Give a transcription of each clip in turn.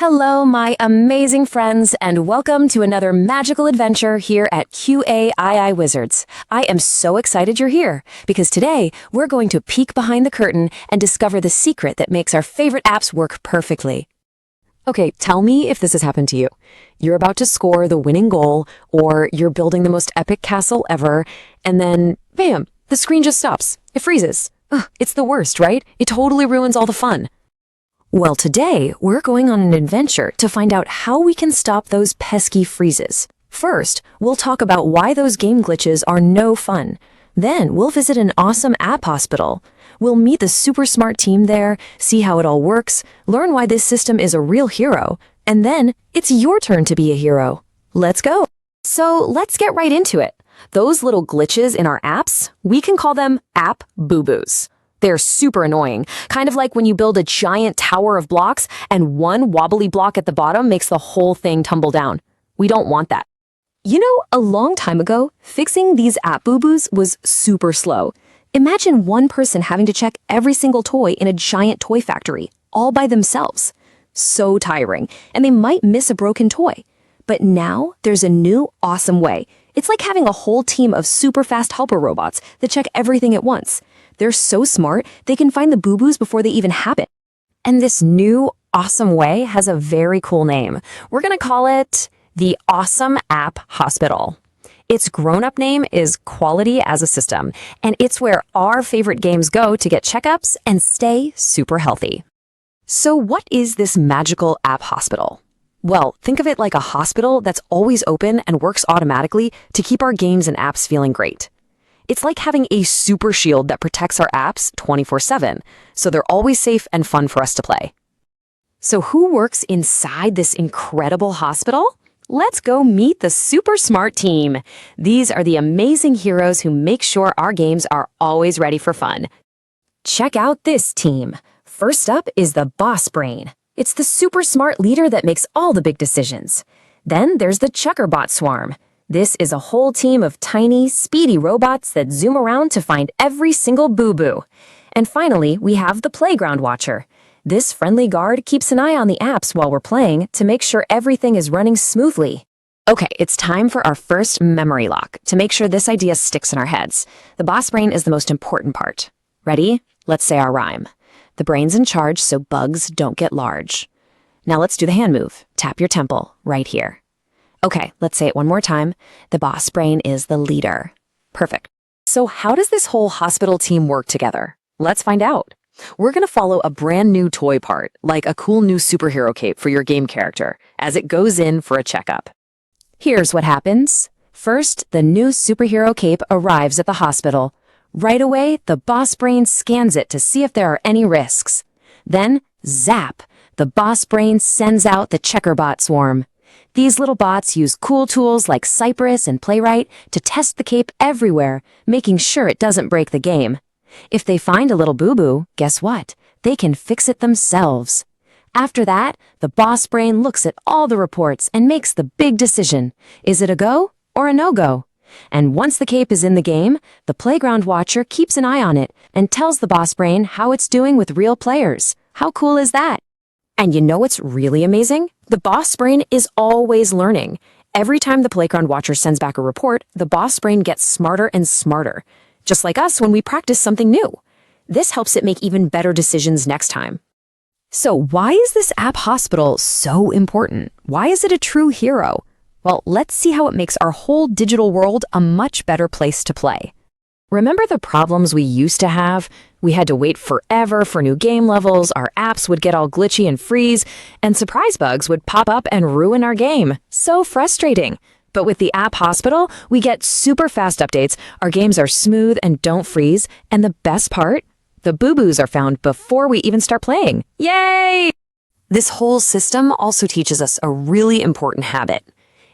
Hello, my amazing friends, and welcome to another magical adventure here at QaaS Wizards. I am so excited you're here, because today we're going to peek behind the curtain and discover the secret that makes our favorite apps work perfectly. Okay, tell me if this has happened to you. You're about to score the winning goal, or you're building the most epic castle ever, and then, bam, the screen just stops. It freezes. Ugh, it's the worst, right? It totally ruins all the fun. Well, today, we're going on an adventure to find out how we can stop those pesky freezes. First, we'll talk about why those game glitches are no fun. Then, we'll visit an awesome app hospital. We'll meet the super smart team there, see how it all works, learn why this system is a real hero, and then, it's your turn to be a hero. Let's go! So, let's get right into it. Those little glitches in our apps, we can call them app boo-boos. They're super annoying, kind of like when you build a giant tower of blocks and one wobbly block at the bottom makes the whole thing tumble down. We don't want that. You know, a long time ago, fixing these app boo-boos was super slow. Imagine one person having to check every single toy in a giant toy factory, all by themselves. So tiring, and they might miss a broken toy. But now, there's a new, awesome way. It's like having a whole team of super fast helper robots that check everything at once. They're so smart, they can find the boo-boos before they even happen. And this new, awesome way has a very cool name. We're going to call it the Awesome App Hospital. Its grown-up name is Quality as a System, and it's where our favorite games go to get checkups and stay super healthy. So what is this magical app hospital? Well, think of it like a hospital that's always open and works automatically to keep our games and apps feeling great. It's like having a super shield that protects our apps 24/7, so they're always safe and fun for us to play. So who works inside this incredible hospital? Let's go meet the super smart team. These are the amazing heroes who make sure our games are always ready for fun. Check out this team. First up is the boss brain. It's the super smart leader that makes all the big decisions. Then there's the checkerbot swarm. This is a whole team of tiny, speedy robots that zoom around to find every single boo-boo. And finally, we have the playground watcher. This friendly guard keeps an eye on the apps while we're playing to make sure everything is running smoothly. Okay, it's time for our first memory lock to make sure this idea sticks in our heads. The boss brain is the most important part. Ready? Let's say our rhyme. The brain's in charge so bugs don't get large. Now let's do the hand move. Tap your temple right here. Okay, let's say it one more time. The boss brain is the leader. Perfect. So how does this whole hospital team work together? Let's find out. We're going to follow a brand new toy part, like a cool new superhero cape for your game character, as it goes in for a checkup. Here's what happens. First, the new superhero cape arrives at the hospital. Right away, the boss brain scans it to see if there are any risks. Then, zap! The boss brain sends out the checkerbot swarm. These little bots use cool tools like Cypress and Playwright to test the cape everywhere, making sure it doesn't break the game. If they find a little boo-boo, guess what? They can fix it themselves. After that, the boss brain looks at all the reports and makes the big decision. Is it a go or a no-go? And once the cape is in the game, the playground watcher keeps an eye on it and tells the boss brain how it's doing with real players. How cool is that? And you know what's really amazing? The boss brain is always learning. Every time the playground watcher sends back a report, the boss brain gets smarter and smarter. Just like us when we practice something new. This helps it make even better decisions next time. So why is this app hospital so important? Why is it a true hero? Well, let's see how it makes our whole digital world a much better place to play. Remember the problems we used to have? We had to wait forever for new game levels, our apps would get all glitchy and freeze, and surprise bugs would pop up and ruin our game. So frustrating. But with the App Hospital, we get super fast updates, our games are smooth and don't freeze, and the best part? The boo-boos are found before we even start playing. Yay! This whole system also teaches us a really important habit.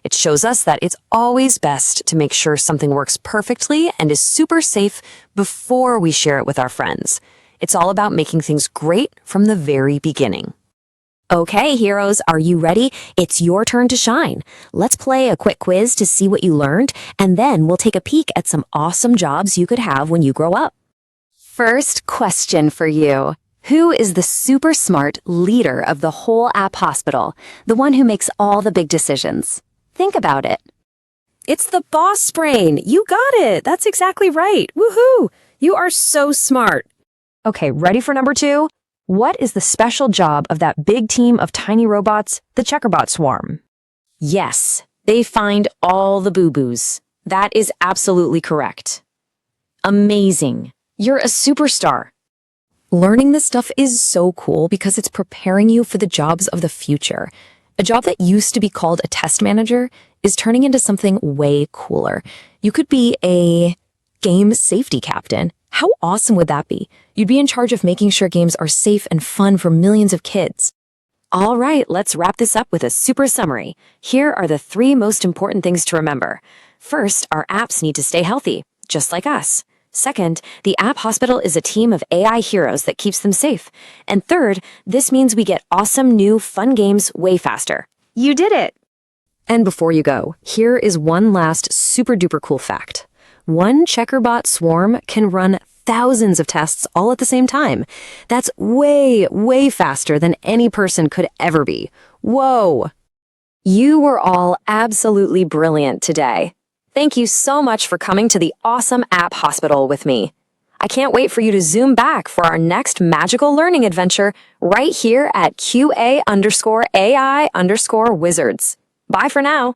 It shows us that it's always best to make sure something works perfectly and is super safe before we share it with our friends. It's all about making things great from the very beginning. Okay, heroes, are you ready? It's your turn to shine. Let's play a quick quiz to see what you learned, and then we'll take a peek at some awesome jobs you could have when you grow up. First question for you. Who is the super smart leader of the whole app hospital, the one who makes all the big decisions? Think about it. It's the boss brain. You got it. That's exactly right. Woohoo! You are so smart. Okay, ready for number 2? What is the special job of that big team of tiny robots, the checkerbot swarm? Yes, they find all the boo-boos. That is absolutely correct. Amazing. You're a superstar. Learning this stuff is so cool because it's preparing you for the jobs of the future. A job that used to be called a test manager is turning into something way cooler. You could be a game safety captain. How awesome would that be? You'd be in charge of making sure games are safe and fun for millions of kids. All right, let's wrap this up with a super summary. Here are the 3 most important things to remember. First, our apps need to stay healthy, just like us. Second, the app hospital is a team of AI heroes that keeps them safe. And third, this means we get awesome new fun games way faster. You did it! And before you go, here is one last super duper cool fact. One checkerbot swarm can run thousands of tests all at the same time. That's way, way faster than any person could ever be. Whoa! You were all absolutely brilliant today. Thank you so much for coming to the awesome app hospital with me. I can't wait for you to zoom back for our next magical learning adventure right here at QA_AI_wizards. Bye for now.